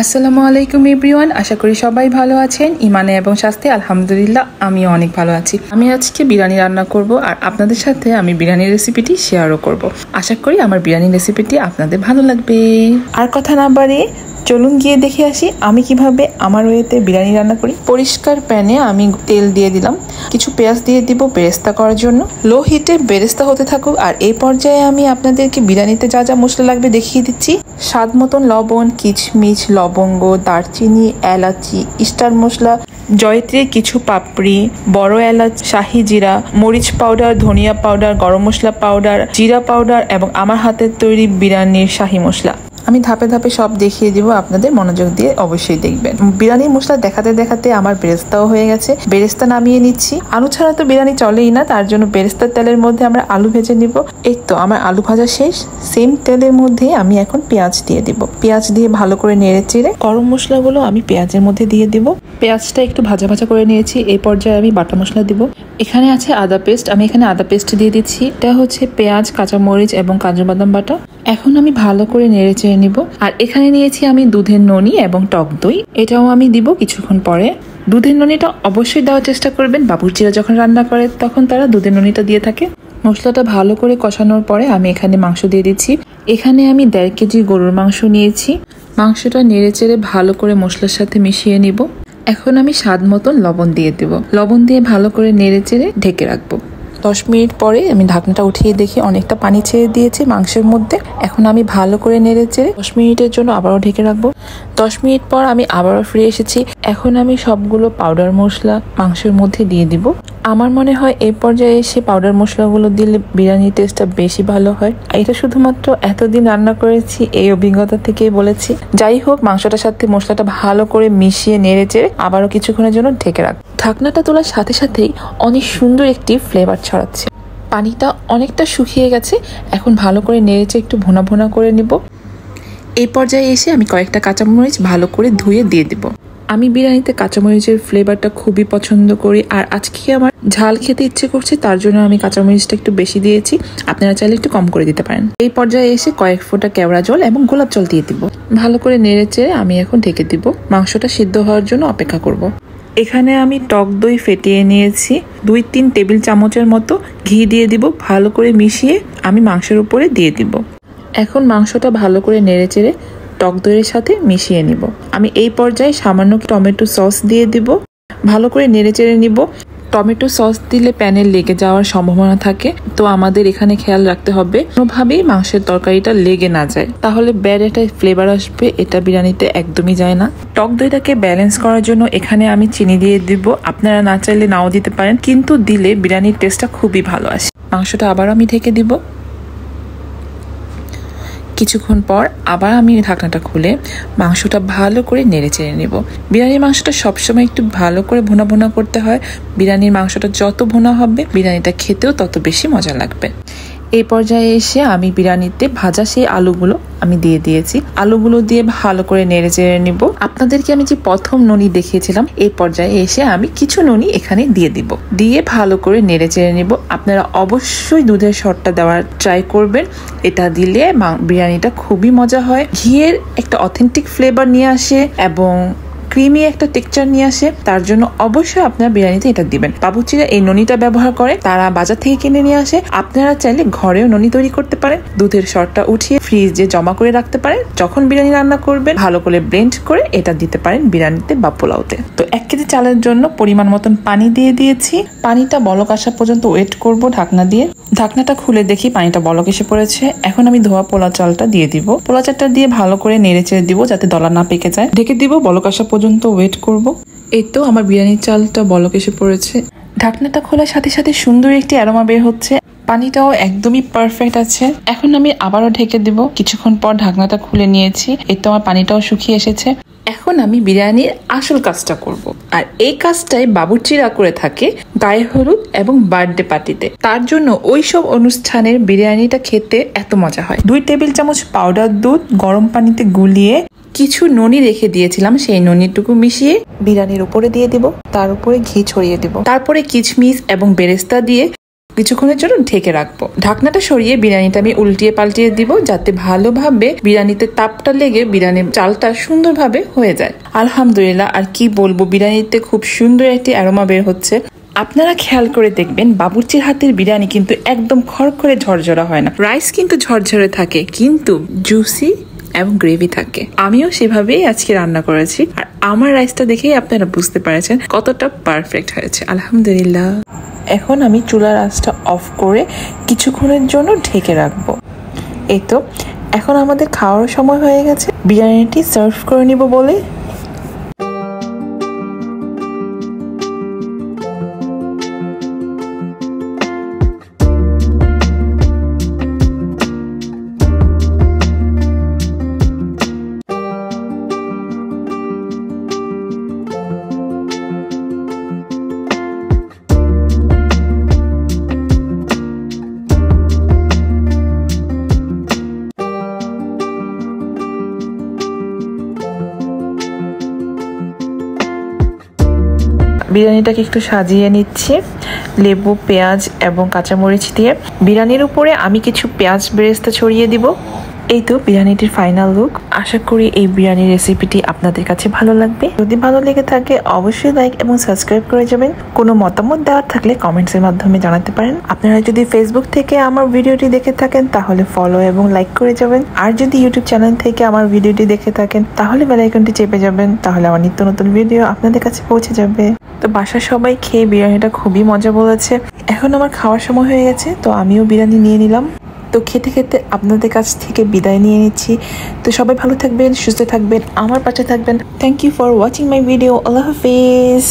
আসসালামু আলাইকুম এভরিওয়ান, আশা করি সবাই ভালো আছেন। ইমানে এবং স্বাস্থ্যে আলহামদুলিল্লাহ আমিও অনেক ভালো আছি। আমি আজকে বিরিয়ানি রান্না করব আর আপনাদের সাথে আমি বিরিয়ানির রেসিপিটি শেয়ারও করব। আশা করি আমার বিরিয়ানির রেসিপিটি আপনাদের ভালো লাগবে। আর কথা না বাড়িয়ে চলুন গিয়ে দেখে আসি আমি কিভাবে আমার ওয়েতে বিরিয়ানি রান্না করি। পরিষ্কার প্যানে আমি তেল দিয়ে দিলাম, কিছু পেঁয়াজ দিয়ে দিব বেরেস্তা করার জন্য। লো হিটে বেরেস্তা হতে থাকুক। আর এই পর্যায়ে আমি আপনাদেরকে বিরিয়ানিতে যা যা মশলা লাগবে দেখিয়ে দিচ্ছি। স্বাদ মতন লবণ, কিচমিচ, লবঙ্গ, দারচিনি, এলাচি, স্টার মশলা, জয়ত্রী, কিছু পাপড়ি, বড় এলাচ, শাহি জিরা, মরিচ পাউডার, ধনিয়া পাউডার, গরম মশলা পাউডার, জিরা পাউডার এবং আমার হাতের তৈরি বিরিয়ানির শাহি মশলা। আমি ধাপে ধাপে সব দেখিয়ে দিব, আপনাদের মনোযোগ দিয়ে অবশ্যই দেখবেন। বিরিয়ানির মশলা দেখাতে দেখাতে আমার বেরেস্তাও হয়ে গেছে। বেরেস্তা নামিয়ে নিচ্ছি। আলু ছাড়া তো বিরিয়ানি চলেই না, তার জন্য বেরেস্তার তেলের মধ্যে আমরা আলু ভেজে নিব। এই তো আমার আলু ভাজা শেষ। সেম তেলের মধ্যে আমি এখন পেঁয়াজ দিয়ে দিব। পেঁয়াজ দিয়ে ভালো করে নেড়ে চেড়ে গরম মশলাগুলো আমি পেঁয়াজের মধ্যে দিয়ে দিব। পেঁয়াজটা একটু ভাজা ভাজা করে নিয়েছি। এই পর্যায়ে আমি বাটা মশলা দিব। এখানে আছে আদা পেস্ট, আমি এখানে আদা পেস্ট দিয়ে দিচ্ছি। এটা হচ্ছে পেঁয়াজ, কাঁচামরিচ এবং কাজু বাদাম বাটা। এখন আমি ভালো করে নেড়ে চেড়ে নিব। আর এখানে নিয়েছি আমি দুধের ননি এবং টক দই, এটাও আমি দিব কিছুক্ষণ পরে। দুধের ননিটা অবশ্যই দেওয়ার চেষ্টা করবেন, বাবুর্চিরা যখন রান্না করে তখন তারা দুধের ননিটা দিয়ে থাকে। মশলাটা ভালো করে কষানোর পরে আমি এখানে মাংস দিয়ে দিচ্ছি। এখানে আমি 1.5 কেজি গরুর মাংস নিয়েছি। মাংসটা নেড়ে চেড়ে ভালো করে মশলার সাথে মিশিয়ে নিব। এখন আমি স্বাদ মতন লবণ দিয়ে দেব। লবণ দিয়ে ভালো করে নেড়ে চেড়ে ঢেকে রাখবো। 10 মিনিট পরে আমি ঢাকনাটা উঠিয়ে দেখি অনেকটা পানি ছেড়ে দিয়েছি মাংসের মধ্যে। এখন আমি ভালো করে নেড়ে চেড়ে 10 মিনিটের জন্য আবারও ঢেকে রাখবো। 10 মিনিট পর আমি আবারও ফিরে এসেছি। এখন আমি সবগুলো পাউডার মশলা মাংসের মধ্যে দিয়ে দিব। আমার মনে হয় এই পর্যায়ে এসে পাউডার মশলাগুলো দিলে বিরিয়ানির টেস্টটা বেশি ভালো হয়। এটা শুধুমাত্র এতদিন রান্না করেছি এই অভিজ্ঞতা থেকেই বলেছি। যাই হোক, মাংসটার সাথে মশলাটা ভালো করে মিশিয়ে নেড়ে চেড়ে আবারও কিছুক্ষণের জন্য ঢেকে রাখ। ঢাকনাটা তোলার সাথে সাথেই অনেক সুন্দর একটি ফ্লেভার ছড়াচ্ছে। পানিটা অনেকটা শুকিয়ে গেছে। এখন ভালো করে নেড়েচে একটু ভুনা ভুনা করে নিব। এই পর্যায়ে এসে আমি কয়েকটা কাঁচামরিচ ভালো করে ধুয়ে দিয়ে দেব। আমি বিরিয়ানিতে কাঁচামরিচের ফ্লেভারটা খুবই পছন্দ করি, আর আজকে আমার ঝাল খেতে ইচ্ছে করছে, তার জন্য আমি কাঁচামরিচটা একটু বেশি দিয়েছি। আপনারা চাইলে একটু কম করে দিতে পারেন। এই পর্যায়ে এসে কয়েক ফোঁটা কেওড়া জল এবং গোলাপ জল দিয়ে দিব। ভালো করে নেড়ে চেড়ে আমি এখন ঢেকে দিব। মাংসটা সিদ্ধ হওয়ার জন্য অপেক্ষা করব। এখানে আমি টক দই ফেটিয়ে নিয়েছি। 2-3 টেবিল চামচের মতো ঘি দিয়ে দিব। ভালো করে মিশিয়ে আমি মাংসের উপরে দিয়ে দিব। এখন মাংসটা ভালো করে নেড়ে চেড়ে টক দইয়ের সাথে মিশিয়ে নিব। আমি এই পর্যায়ে সামান্য টমেটো সস দিয়ে দিব। ভালো করে নেড়ে চেড়ে নিব। টমেটো সস দিলে প্যানে লেগে যাওয়ার সম্ভাবনা থাকে, তো আমাদের এখানে খেয়াল রাখতে হবে কোনোভাবেই মাংসের তরকারিটা লেগে না যায়, তাহলে ব্যাড একটা ফ্লেভার আসবে, এটা বিরিয়ানিতে একদমই যায় না। টক দইটাকে ব্যালেন্স করার জন্য এখানে আমি চিনি দিয়ে দিব। আপনারা না চাইলে নাও দিতে পারেন, কিন্তু দিলে বিরিয়ানির টেস্টটা খুবই ভালো আসে। মাংসটা আবার আমি ঢেকে দিব। কিছুক্ষণ পর আবার আমি ঢাকনাটা খুলে মাংসটা ভালো করে নেড়ে চেড়ে নেব। বিরিয়ানির মাংসটা সবসময় একটু ভালো করে ভুনা ভুনা করতে হয়। বিরিয়ানির মাংসটা যত ভুনা হবে বিরিয়ানিটা খেতেও তত বেশি মজা লাগবে। এই পর্যায়ে এসে আমি বিরিয়ানিতে ভাজা সেই আলুগুলো আমি দিয়ে দিয়েছি। আলুগুলো দিয়ে ভালো করে নেড়ে চেড়ে নিব। আপনাদেরকে আমি যে প্রথম ননি দেখিয়েছিলাম, এই পর্যায়ে এসে আমি কিছু ননি এখানে দিয়ে দিব। দিয়ে ভালো করে নেড়ে চেড়ে নিব। আপনারা অবশ্যই দুধের শটটা দেওয়ার ট্রাই করবেন। এটা দিলে বিরিয়ানিটা খুবই মজা হয়। ঘিয়ের একটা অথেন্টিক ফ্লেভার নিয়ে আসে এবং ক্রিমি একটা টেক্সচার নিয়ে আসে, তার জন্য অবশ্যই আপনারা বিরিয়ানিতে এটা দিবেন। বাবুর্চিরা এই ননিটা ব্যবহার করে, তারা বাজার থেকে কিনে নিয়ে আসে। আপনারা চাইলে ঘরেও ননি তৈরি করতে পারেন। দুধের শটটা উঠিয়ে ফ্রিজে জমা করে রাখতে পারেন। যখন বিরিয়ানি রান্না করবেন ভালো করে ব্লেন্ড করে এটা দিতে পারেন বিরিয়ানিতে বা পোলাওতে। তো 1 কেজি চালের জন্য পরিমাণ মতন পানি দিয়ে দিয়েছি। পানিটা বলক আসা পর্যন্ত ওয়েট করব ঢাকনা দিয়ে। ঢাকনাটা খুলে দেখি পানিটা বলক এসে পড়েছে। এখন আমি ধোয়া পোলা চালটা দিয়ে দিব। পোলা চালটা দিয়ে ভালো করে নেড়ে চেড়ে দিব যাতে দলা না পেকে যায়। ঢেকে দিব, বলক আসা পর্যন্ত ওয়েট করব। এই তো আমার বিরিয়ানির চালটা বলক এসে পড়েছে। ঢাকনাটা খোলার সাথে সাথে সুন্দর একটি অ্যারোমা বের হচ্ছে। পানিটাও একদমই পারফেক্ট আছে। এখন আমি আবারও ঢেকে দিব। কিছুক্ষণ পর ঢাকনাটা খুলে নিয়েছি। এই তো আমার পানিটাও শুকিয়ে এসেছে। এখন আমি বিরিয়ানির আসল কাজটা করব, আর এই কাজটাই বাবুর্চিরা করে থাকে গায়ে হলুদ এবং বার্থডে পার্টিতে। তার জন্য ওইসব অনুষ্ঠানের বিরিয়ানিটা খেতে এত মজা হয়। 2 টেবিল চামচ পাউডার দুধ গরম পানিতে গুলিয়ে কিছু ননি রেখে দিয়েছিলাম, সেই ননিটুকু মিশিয়ে বিরিয়ানির উপরে দিয়ে দিব। তার উপরে ঘি ছড়িয়ে দিব। তারপরে কিচমিচ এবং বেরেস্তা দিয়ে কিছুক্ষণের জন্য ঢেকে রাখবো। ঢাকনাটা সরিয়ে বিরিয়ানিটা আমি উল্টিয়ে পাল্টিয়ে দিব, যাতে ভালোভাবে বিরিয়ানিতে তাপটা লেগে বিরিয়ানির চালটা সুন্দরভাবে হয়ে যায়। আলহামদুলিল্লাহ, আর কি বলবো, বিরিয়ানিতে খুব সুন্দর একটি অ্যারোমা বের হচ্ছে। আপনারা খেয়াল করে দেখবেন, বাবুর্চির হাতের বিরিয়ানি কিন্তু একদম খড়খড়ে ঝরঝরা হয় না। রাইস কিন্তু ঝরঝরে থাকে, কিন্তু জুসি এবং গ্রেভি থাকে। আমিও সেভাবেই আজকে রান্না করেছি, আর আমার রাইসটা দেখেই আপনারা বুঝতে পারছেন কতটা পারফেক্ট হয়েছে। আলহামদুলিল্লাহ। এখন আমি চুলার আঁচটা অফ করে কিছুক্ষণের জন্য ঢেকে রাখবো। এই তো এখন আমাদের খাওয়ার সময় হয়ে গেছে। বিরিয়ানিটি সার্ভ করে নিব বলে বিরিয়ানিটাকে একটু সাজিয়ে নিচ্ছি লেবু, পেঁয়াজ এবং কাঁচামরিচ দিয়ে। বিরিয়ানির উপরে আমি কিছু পেঁয়াজ বেরেস্তা ছড়িয়ে দিব। এই তো বিরিয়ানিটির ফাইনাল লুক। আশা করি এই বিরিয়ানির রেসিপিটি আপনাদের কাছে ভালো লাগবে। যদি ভালো লেগে থাকে অবশ্যই লাইক এবং সাবস্ক্রাইব করে যাবেন। কোনো মতামত দেওয়ার থাকলে কমেন্টসের মাধ্যমে জানাতে পারেন। আপনারা যদি ফেসবুক থেকে আমার ভিডিওটি দেখে থাকেন তাহলে ফলো এবং লাইক করে যাবেন। আর যদি ইউটিউব চ্যানেল থেকে আমার ভিডিওটি দেখে থাকেন তাহলে বেল আইকনটি চেপে যাবেন, তাহলে আমার নিত্য নতুন ভিডিও আপনাদের কাছে পৌঁছে যাবে। তো বাসার সবাই খেয়ে বিরিয়ানিটা খুবই মজা বলেছে। এখন আমার খাওয়ার সময় হয়ে গেছে, তো আমিও বিরিয়ানি নিয়ে নিলাম। তো খেতে খেতে আপনাদের কাছ থেকে বিদায় নিয়ে নিচ্ছি। তো সবাই ভালো থাকবেন, সুস্থ থাকবেন, আমার পাশে থাকবেন। Thank you for watching my video. আল্লাহ হাফিজ।